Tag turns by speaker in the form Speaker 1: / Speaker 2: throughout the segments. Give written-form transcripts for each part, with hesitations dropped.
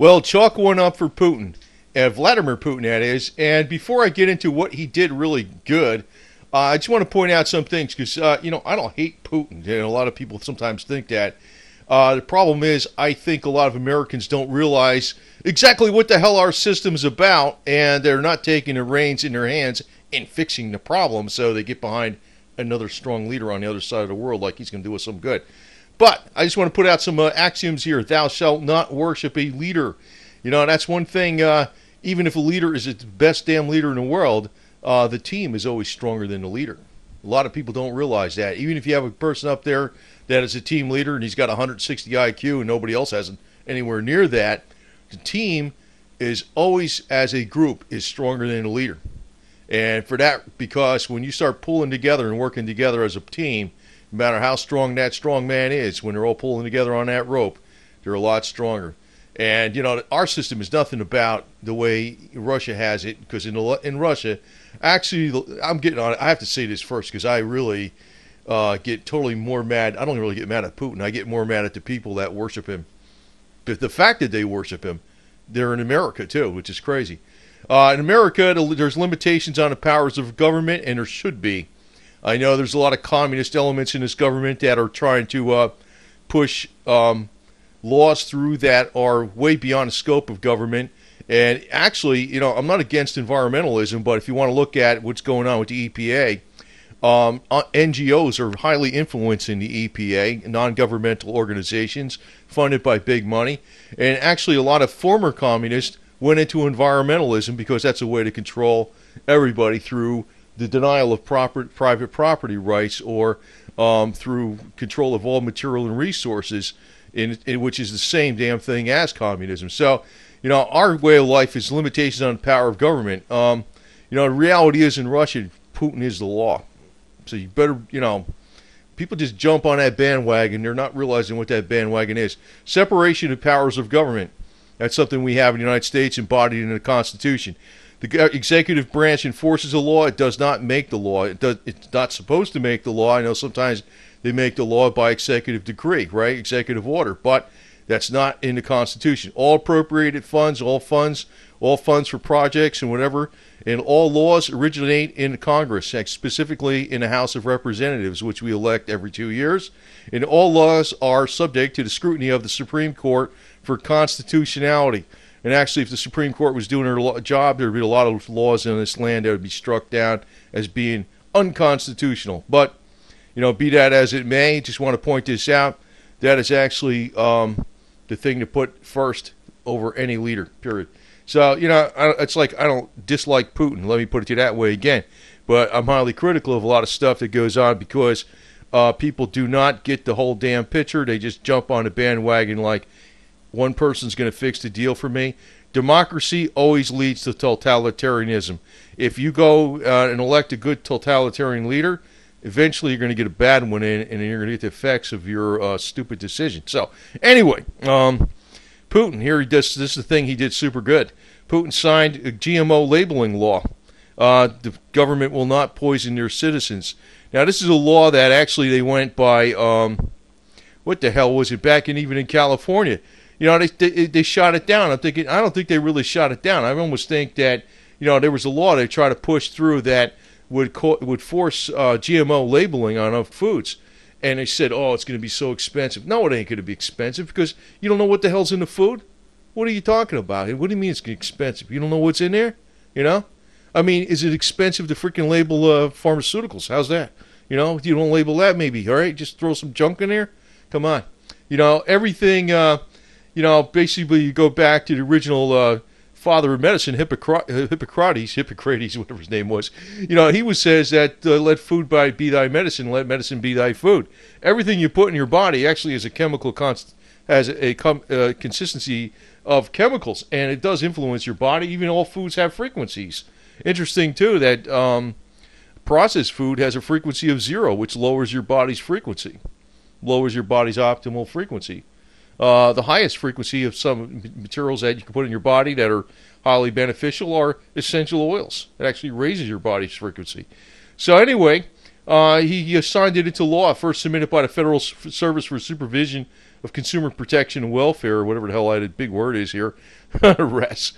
Speaker 1: Well, chalk one up for Putin, Vladimir Putin, that is. And before I get into what he did really good, I just want to point out some things because, I don't hate Putin. A lot of people sometimes think that. The problem is I think a lot of Americans don't realize exactly what the hell our system's about, and they're not taking the reins in their hands and fixing the problem, so they get behind another strong leader on the other side of the world like he's going to do us some good. But I just want to put out some axioms here. Thou shalt not worship a leader. That's one thing. Even if a leader is the best damn leader in the world, the team is always stronger than the leader. A lot of people don't realize that. Even if you have a person up there that is a team leader and he's got 160 IQ and nobody else has anywhere near that, the team is always, as a group, is stronger than the leader. And for that, because when you start pulling together and working together as a team, no matter how strong that strong man is, when they're all pulling together on that rope, they're a lot stronger. And, our system is nothing about the way Russia has it, because in Russia, actually, I'm getting on it. I have to say this first, because I really get totally more mad. I don't really get mad at Putin. I get more mad at the people that worship him. But the fact that they worship him, they're in America, too, which is crazy. In America, there's limitations on the powers of government, and there should be. I know there's a lot of communist elements in this government that are trying to push laws through that are way beyond the scope of government. And actually, I'm not against environmentalism, but if you want to look at what's going on with the EPA, NGOs are highly influencing the EPA, non-governmental organizations funded by big money. And actually, a lot of former communists went into environmentalism because that's a way to control everybody through the denial of private property rights, or through control of all material and resources, which is the same damn thing as communism. So, our way of life is limitations on the power of government. The reality is in Russia, Putin is the law. So you better, people just jump on that bandwagon. They're not realizing what that bandwagon is. Separation of powers of government. That's something we have in the United States, embodied in the Constitution. The executive branch enforces the law. It does not make the law. It's not supposed to make the law. I know sometimes they make the law by executive decree, right? Executive order. But that's not in the Constitution. All appropriated funds, all funds for projects and whatever, and all laws originate in Congress, specifically in the House of Representatives, which we elect every 2 years. And all laws are subject to the scrutiny of the Supreme Court for constitutionality. And actually, if the Supreme Court was doing their job, there would be a lot of laws in this land that would be struck down as being unconstitutional. But, be that as it may, just want to point this out. That is actually the thing to put first over any leader, period. So, it's like I don't dislike Putin. Let me put it to you that way again. But I'm highly critical of a lot of stuff that goes on because people do not get the whole damn picture. They just jump on the bandwagon like one person's going to fix the deal for me. Democracy always leads to totalitarianism. If you go and elect a good totalitarian leader, eventually you're going to get a bad one in, and you're going to get the effects of your stupid decision. So, anyway, Putin, here this is the thing he did super good. Putin signed a GMO labeling law. The government will not poison their citizens. Now, this is a law that actually they went by, what the hell was it, back even in California. They shot it down. I don't think they really shot it down. I almost think that, there was a law they tried to push through that would force GMO labeling on foods. And they said, it's going to be so expensive. No, it ain't going to be expensive because you don't know what the hell's in the food. What are you talking about? What do you mean it's expensive? You don't know what's in there? I mean, is it expensive to freaking label pharmaceuticals? How's that? If you don't label that, maybe, all right? Just throw some junk in there? Come on. Everything, basically you go back to the original father of medicine, Hippocrates, whatever his name was. He says that let food be thy medicine, let medicine be thy food. Everything you put in your body actually has a chemical consistency of chemicals, and it does influence your body. Even all foods have frequencies. Interesting, too, that processed food has a frequency of 0, which lowers your body's frequency, lowers your body's optimal frequency. The highest frequency of some materials that you can put in your body that are highly beneficial are essential oils. It actually raises your body's frequency. So anyway, he signed it into law, first submitted by the Federal Service for Supervision of Consumer Protection and Welfare, or whatever the hell that big word is here, RES.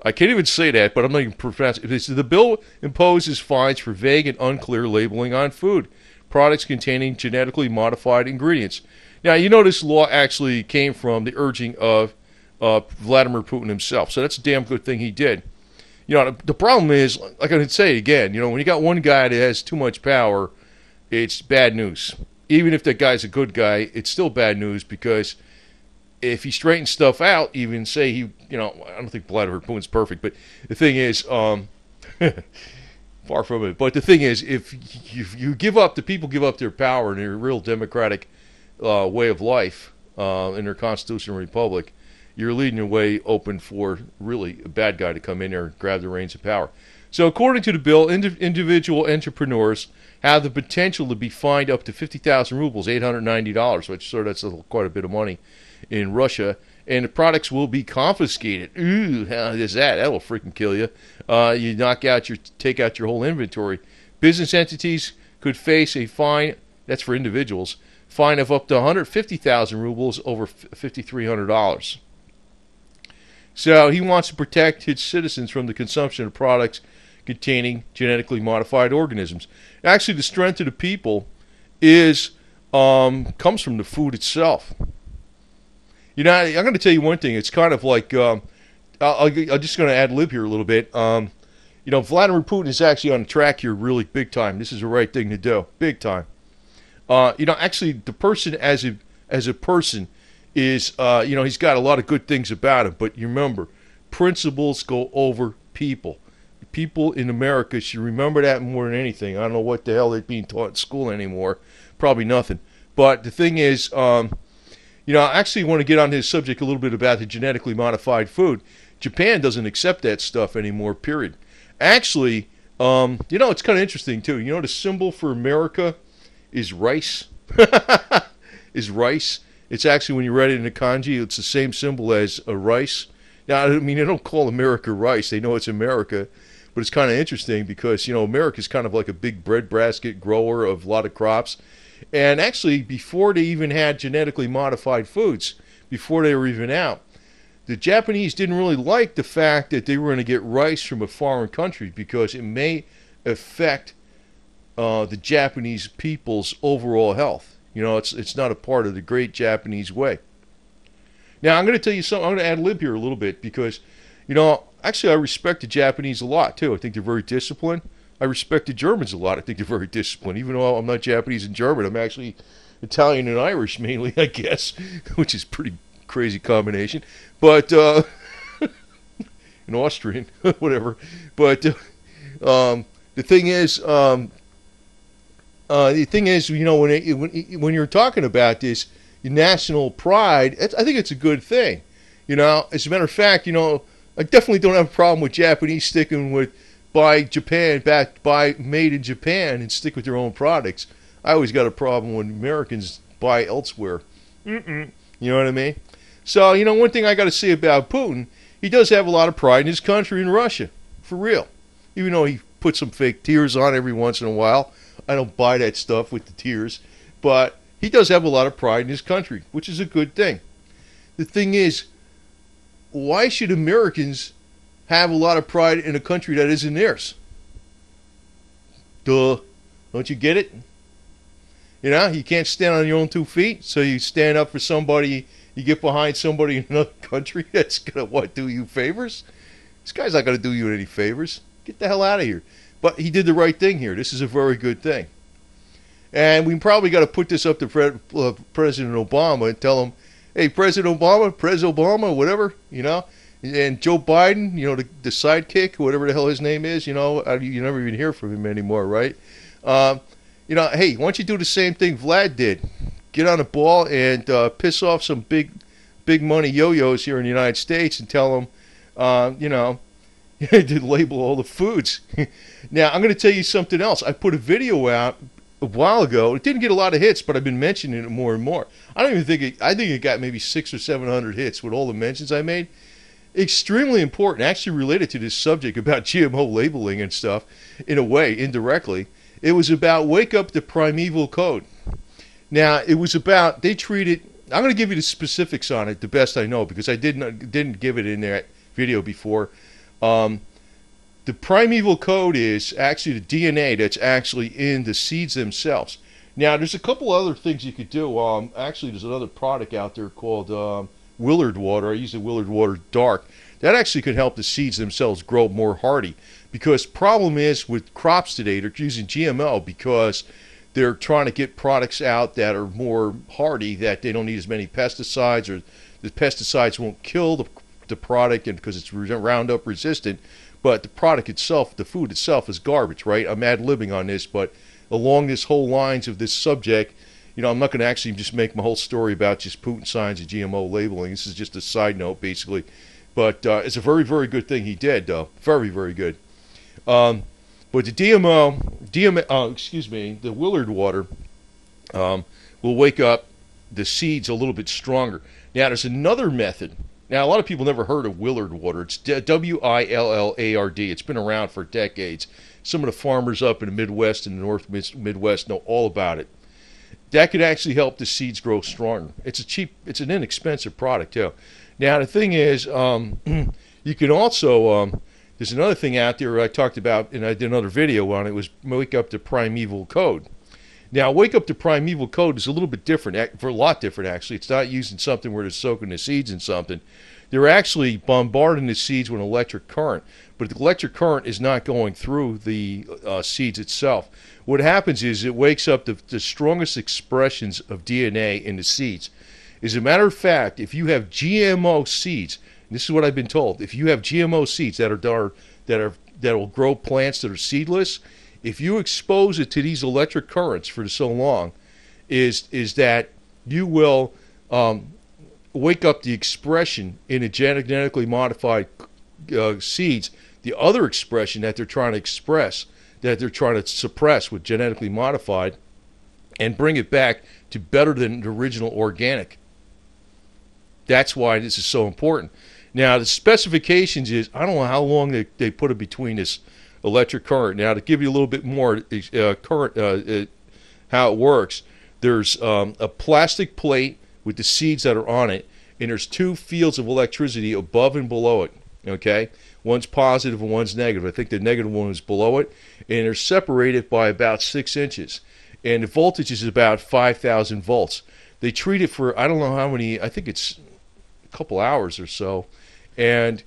Speaker 1: I can't even say that, but I'm not even pronouncing it. The bill imposes fines for vague and unclear labeling on food products containing genetically modified ingredients. Now, you know this law actually came from the urging of Vladimir Putin himself, so that's a damn good thing he did. You know, the problem is, like I would say again, you know, when you got one guy that has too much power, it's bad news. Even if that guy's a good guy, it's still bad news, because if he straightens stuff out, even say he, you know, I don't think Vladimir Putin's perfect, but the thing is, far from it. But the thing is, if you give up, the people give up their power in their real democratic way of life in their constitutional republic, you're leading the way open for really a bad guy to come in there and grab the reins of power. So according to the bill, individual entrepreneurs have the potential to be fined up to 50,000 rubles, $890, which sort of that's quite a bit of money in Russia, and the products will be confiscated. Ooh, how is that? That will freaking kill you. You take out your whole inventory. Business entities could face a fine, that's for individuals, fine of up to 150,000 rubles, over $5,300. So he wants to protect his citizens from the consumption of products containing genetically modified organisms. Actually, the strength of the people is comes from the food itself. You know, I'm going to tell you one thing. It's kind of like I'm just going to ad lib here a little bit. You know, Vladimir Putin is actually on the track here, really big time. This is the right thing to do, big time. You know, actually, the person as a person is, you know, he's got a lot of good things about him. But you remember, principles go over people. People in America should remember that more than anything. I don't know what the hell they're being taught in school anymore. Probably nothing. But the thing is, you know, I actually want to get on this subject a little bit about the genetically modified food. Japan doesn't accept that stuff anymore, period. Actually, you know, it's kind of interesting, too. You know, the symbol for America is rice. Is rice. It's actually, when you read it in the kanji, it's the same symbol as a rice. Now, I mean, they don't call America rice. They know it's America. But it's kind of interesting because, you know, America's kind of like a big breadbasket grower of a lot of crops. And actually, before they even had genetically modified foods, before they were even out, the Japanese didn't really like the fact that they were going to get rice from a foreign country, because it may affect the Japanese people's overall health. You know, it's not a part of the great Japanese way. Now, I'm going to tell you something. I'm going to ad lib here a little bit because, you know, actually I respect the Japanese a lot, too. I think they're very disciplined. I respect the Germans a lot. I think they're very disciplined. Even though I'm not Japanese and German, I'm actually Italian and Irish mainly, I guess, which is a pretty crazy combination. But, and Austrian, whatever. But the thing is, you know, when you're talking about this national pride, I think it's a good thing. You know, as a matter of fact, you know, I definitely don't have a problem with Japanese sticking with buy Japan, buy made in Japan, and stick with their own products. I always got a problem when Americans buy elsewhere. You know what I mean? So, you know, one thing I got to say about Putin, he does have a lot of pride in his country, in Russia, for real. Even though he puts some fake tears on every once in a while. I don't buy that stuff with the tears. But he does have a lot of pride in his country, which is a good thing. The thing is, why should Americans have a lot of pride in a country that isn't theirs? Duh. Don't you get it? You know, you can't stand on your own 2 feet, so you stand up for somebody, you get behind somebody in another country that's going to, what, do you favors? This guy's not going to do you any favors. Get the hell out of here. But he did the right thing here. This is a very good thing. And we probably got to put this up to President Obama and tell him, hey, President Obama, whatever, you know, and Joe Biden, you know, the sidekick, whatever the hell his name is, you know, you never even hear from him anymore, right? You know, hey, why don't you do the same thing Vlad did? Get on the ball and piss off some big money yo-yos here in the United States and tell them, you know, to label all the foods. Now, I'm going to tell you something else. I put a video out a while ago. It didn't get a lot of hits, but I've been mentioning it more and more. I don't even think I think it got maybe 600 or 700 hits with all the mentions I made. Extremely important, actually related to this subject about GMO labeling and stuff, in a way, indirectly. It was about Wake Up the Primeval Code. Now, it was about, they treated I'm going to give you the specifics on it, the best I know, because I didn't give it in that video before. The Primeval Code is actually the DNA that's actually in the seeds themselves. Now, there's a couple other things you could do. Actually, there's another product out there called Willard Water. I use the Willard Water Dark. That actually could help the seeds themselves grow more hardy. Because problem is with crops today, they're using GMO because they're trying to get products out that are more hardy, that they don't need as many pesticides, or the pesticides won't kill the product, and because it's Roundup resistant. But the product itself, the food itself, is garbage, right? I'm ad-libbing on this, but along this whole lines of this subject, I'm not going to actually just make my whole story about just Putin signs and GMO labeling. This is just a side note, basically. But it's a very, very good thing he did, though. Very, very good. But the the Willard Water will wake up the seeds a little bit stronger. Now, there's another method. Now, a lot of people never heard of Willard Water. It's Willard. It's been around for decades. Some of the farmers up in the Midwest and the North Midwest know all about it. That could actually help the seeds grow stronger. It's an inexpensive product, too. Now, the thing is, you can also, there's another thing out there I talked about, and I did another video on it, was Wake Up to Primeval Code. Now, Wake Up to Primeval Code is a little bit different, for a lot different, actually. It's not using something where they're soaking the seeds in something. They're actually bombarding the seeds with an electric current, but the electric current is not going through the seeds itself. What happens is it wakes up the strongest expressions of DNA in the seeds. As a matter of fact, if you have GMO seeds, and this is what I've been told, if you have GMO seeds that will grow plants that are seedless, if you expose it to these electric currents for so long, is that you will wake up the expression in the genetically modified seeds, the other expression that they're trying to express, that they're trying to suppress with genetically modified, and bring it back to better than the original organic. That's why this is so important. Now, the specifications is, I don't know how long they put it between this electric current. Now, to give you a little bit more current, how it works, there's a plastic plate with the seeds that are on it, and there's two fields of electricity above and below it, okay? One's positive and one's negative. I think the negative one is below it, and they're separated by about 6 inches. And the voltage is about 5,000 volts. They treat it for, I don't know how many, I think it's a couple hours or so, and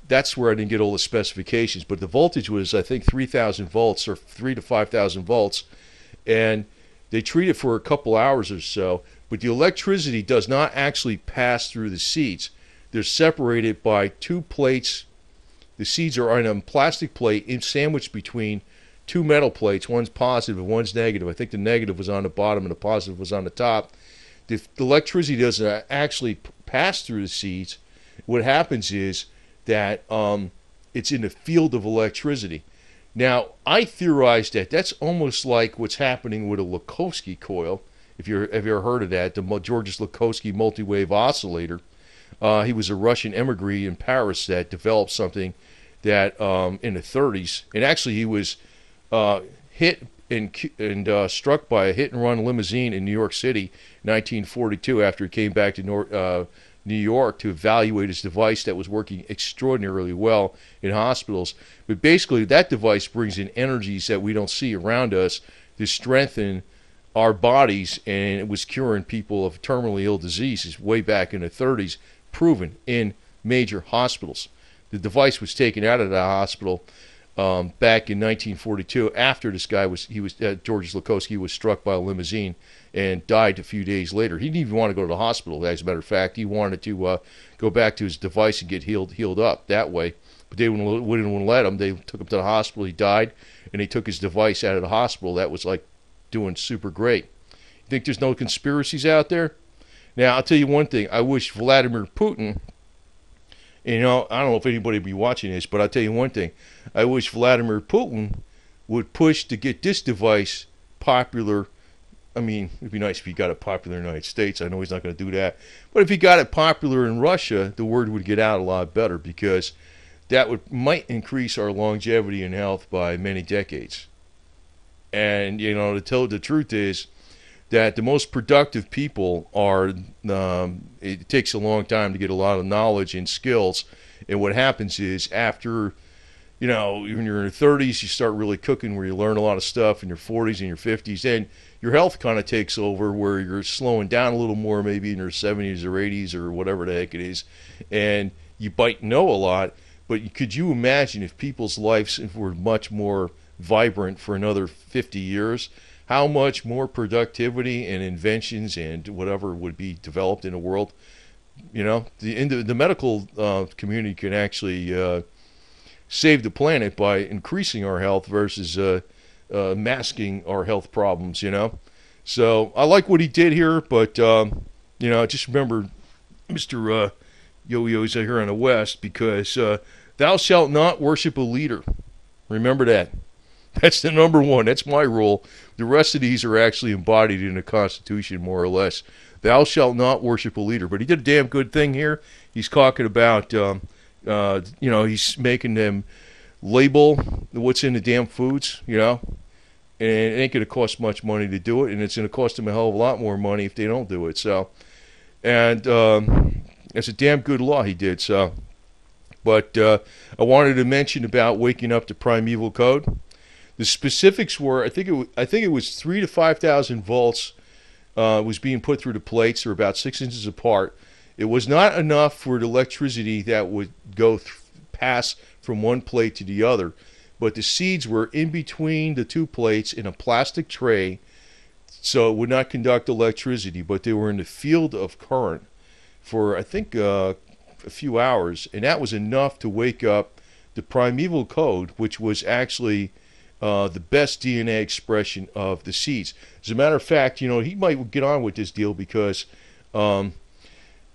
Speaker 1: that's where I didn't get all the specifications. But the voltage was, I think, 3,000 volts or 3 to 5,000 volts, and they treat it for a couple hours or so. But the electricity does not actually pass through the seeds. They're separated by two plates. The seeds are on a plastic plate sandwiched between two metal plates. One's positive and one's negative. I think the negative was on the bottom and the positive was on the top. The electricity doesn't actually pass through the seeds. What happens is that it's in the field of electricity. Now, I theorized that that's almost like what's happening with a Lakowski coil. If you've ever heard of that, the Georges Lakowski multi-wave oscillator. He was a Russian emigre in Paris that developed something that in the 30s, and actually he was hit and struck by a hit-and-run limousine in New York City in 1942 after he came back to New York to evaluate his device that was working extraordinarily well in hospitals. But basically, that device brings in energies that we don't see around us to strengthen our bodies, and it was curing people of terminally ill diseases way back in the 30s, proven in major hospitals. The device was taken out of the hospital back in 1942 after this guy Georges Lakowski was struck by a limousine and died a few days later. He didn't even want to go to the hospital, as a matter of fact. He wanted to go back to his device and get healed up that way. But they wouldn't want to let him. They took him to the hospital. He died, and they took his device out of the hospital. That was like doing super great. You think there's no conspiracies out there? Now, I'll tell you one thing. I wish Vladimir Putin, I don't know if anybody will be watching this, but I'll tell you one thing. I wish Vladimir Putin would push to get this device popular. I mean, it'd be nice if he got it popular in the United States. I know he's not going to do that. But if he got it popular in Russia, the word would get out a lot better, because that might increase our longevity and health by many decades. And, to tell the truth is, that the most productive people are, it takes a long time to get a lot of knowledge and skills. And what happens is after, you know, when you're in your 30s, you start really cooking where you learn a lot of stuff. In your 40s and your 50s, and your health kind of takes over where you're slowing down a little more, maybe in your 70s or 80s or whatever the heck it is. And you might know a lot, but could you imagine if people's lives were much more vibrant for another 50 years, how much more productivity and inventions and whatever would be developed in the world? You know, the medical community can actually save the planet by increasing our health versus masking our health problems, you know. So I like what he did here, but, you know, just remember Mr. Yo-Yo's here in the West, because thou shalt not worship a leader. Remember that. That's the number one. That's my rule. The rest of these are actually embodied in the Constitution, more or less. Thou shalt not worship a leader. But he did a damn good thing here. He's talking about, you know, he's making them label what's in the damn foods, you know. And it ain't going to cost much money to do it, and it's going to cost them a hell of a lot more money if they don't do it. So, and it's a damn good law he did. So, but I wanted to mention about waking up to Primeval Code. The specifics were, I think it was 3,000 to 5,000 volts was being put through the plates. They're about 6 inches apart. It was not enough for the electricity that would pass from one plate to the other, but the seeds were in between the two plates in a plastic tray, so it would not conduct electricity, but they were in the field of current for, I think, a few hours, and that was enough to wake up the Primeval Code, which was actually the best DNA expression of the seeds. As a matter of fact, you know, he might get on with this deal, because the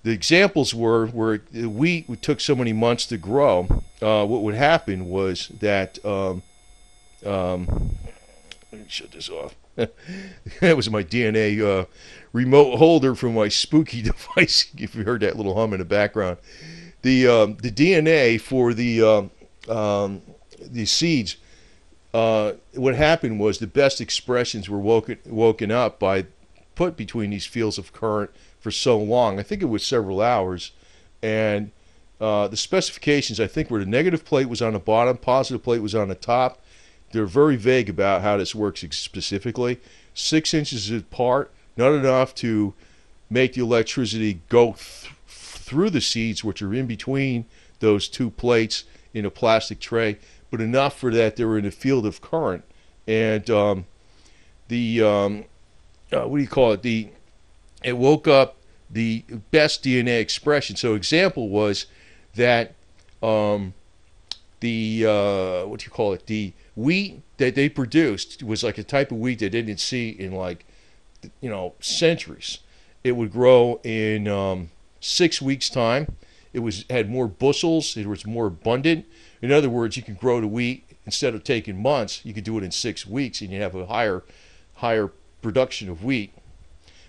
Speaker 1: examples were where the wheat took so many months to grow. What would happen was that, let me shut this off. That was my DNA remote holder from my spooky device, if you heard that little hum in the background. The DNA for the seeds, what happened was the best expressions were woken up by put between these fields of current for so long. I think it was several hours, and the specifications, I think, were the negative plate was on the bottom, positive plate was on the top. They're very vague about how this works specifically. 6 inches apart, not enough to make the electricity go through the seeds, which are in between those two plates in a plastic tray, but enough for that they were in the field of current. And what do you call it? It woke up the best DNA expression. So example was that what do you call it? The wheat that they produced was like a type of wheat that they didn't see in, like, you know, centuries. It would grow in 6 weeks' time. It had more bushels. It was more abundant. In other words, you could grow the wheat, instead of taking months, you could do it in 6 weeks, and you have a higher production of wheat,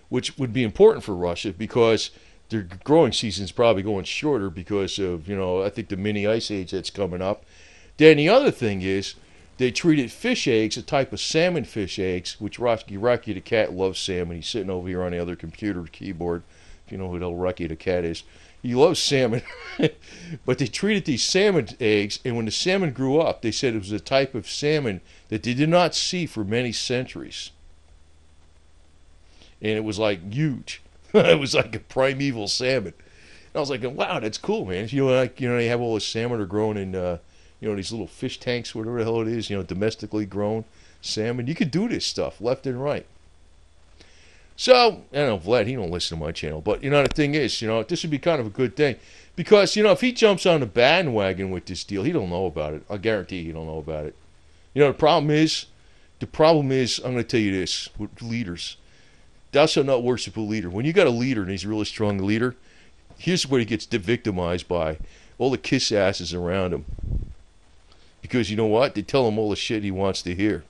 Speaker 1: which would be important for Russia, because their growing season is probably going shorter because of, you know, I think the mini ice age that's coming up. Then the other thing is, they treated fish eggs, a type of salmon fish eggs, which Rocky the cat loves salmon. He's sitting over here on the other computer keyboard, if you know who the Rocky the cat is. He loves salmon. But they treated these salmon eggs, and when the salmon grew up, they said it was a type of salmon that they did not see for many centuries. And it was like huge. It was like a primeval salmon. And I was like, wow, that's cool, man. You know, like, you know, they have all the salmon are growing in, you know, these little fish tanks, whatever the hell it is, you know, domestically grown salmon. You could do this stuff left and right. So, I don't know, Vlad, he don't listen to my channel. But, you know, the thing is, you know, this would be kind of a good thing. Because, you know, if he jumps on the bandwagon with this deal, he don't know about it. I guarantee he don't know about it. You know, the problem is, I'm going to tell you this, with leaders. Thou shalt not worship a leader. When you got a leader, and he's a really strong leader, here's what he gets victimized by. All the kiss asses around him. Because you know what? They tell him all the shit he wants to hear.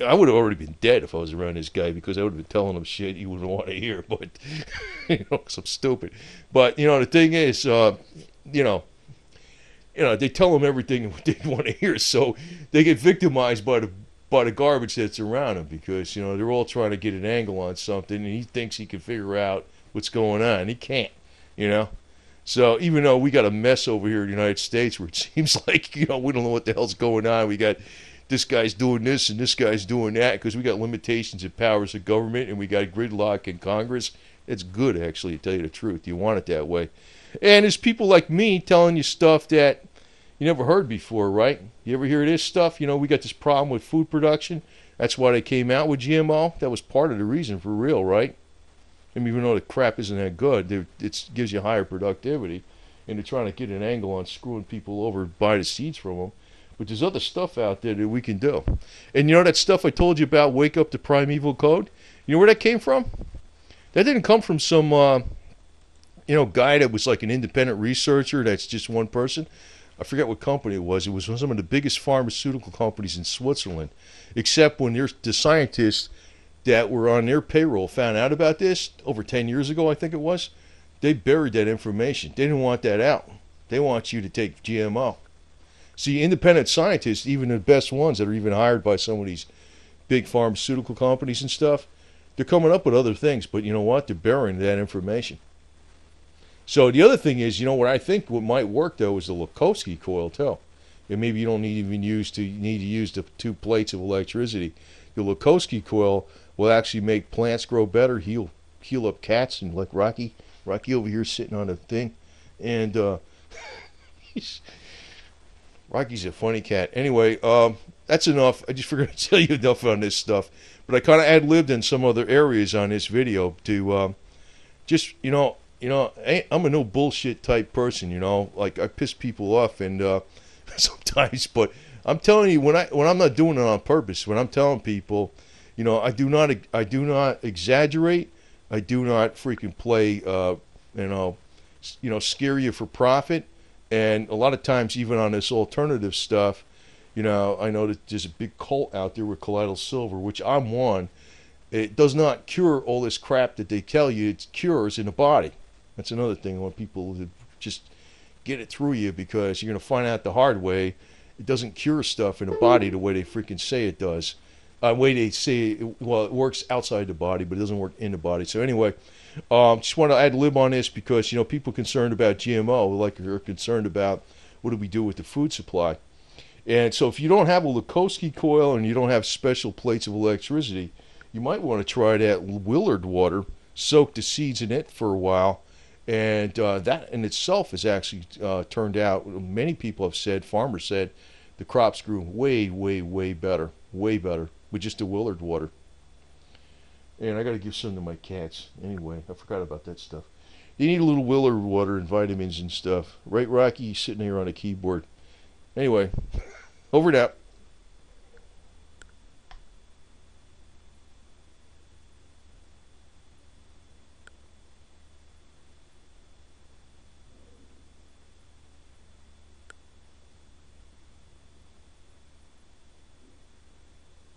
Speaker 1: I would have already been dead if I was around this guy, because I would have been telling him shit he wouldn't want to hear. But, you know, because I'm stupid. But, you know, the thing is, you know, they tell him everything they want to hear. So they get victimized by by the garbage that's around him, because they're all trying to get an angle on something, and he thinks he can figure out what's going on. He can't, you know. So even though we got a mess over here in the United States where it seems like we don't know what the hell's going on, we got this guy's doing this and this guy's doing that because we got limitations and powers of government and we got gridlock in Congress. It's good, actually, to tell you the truth. You want it that way. And there's people like me telling you stuff that you never heard before, right? You ever hear this stuff? We got this problem with food production. That's why they came out with GMO. That was part of the reason, for real, right? I mean, even though the crap isn't that good, it gives you higher productivity. And they're trying to get an angle on screwing people over, buy the seeds from them. But there's other stuff out there that we can do. And that stuff I told you about, Wake Up to Primeval Code? You know where that came from? That didn't come from some, guy that was like an independent researcher that's just one person. I forget what company it was. It was some of the biggest pharmaceutical companies in Switzerland. Except when the scientists that were on their payroll found out about this over 10 years ago, I think it was, they buried that information. They didn't want that out. They want you to take GMO. See, independent scientists, even the best ones that are even hired by some of these big pharmaceutical companies and stuff, they're coming up with other things, but you know what? They're burying that information. So the other thing is, what might work, though, is the Lukowski coil, too. And maybe you don't need to use the 2 plates of electricity. The Lukowski coil will actually make plants grow better, heal up cats, and like Rocky over here sitting on a thing. And Rocky's a funny cat. Anyway, that's enough. I just forgot to tell you enough on this stuff. But I kind of ad-libbed in some other areas on this video to I'm a no bullshit type person, like I piss people off and sometimes, but I'm telling you, when I'm not doing it on purpose, when I'm telling people, I do not exaggerate, I do not freaking play, scare you for profit, and a lot of times even on this alternative stuff, I know that there's a big cult out there with colloidal silver, which I'm one. It does not cure all this crap that they tell you it cures in the body. That's another thing. I want people to just get it through you, because you're going to find out the hard way. It doesn't cure stuff in the body the way they freaking say it does. The way they say it works outside the body, but it doesn't work in the body. So anyway, just want to ad lib on this because, people concerned about GMO, are concerned about what do we do with the food supply. And so if you don't have a Lukowski coil and you don't have special plates of electricity, you might want to try that Willard water, soak the seeds in it for a while, and that in itself has actually turned out, many people have said, farmers said, the crops grew way, way, way better with just the Willard water. And I got to give some to my cats. Anyway, I forgot about that stuff. They need a little Willard water and vitamins and stuff. Right, Rocky? He's sitting here on a keyboard. Anyway, over and out.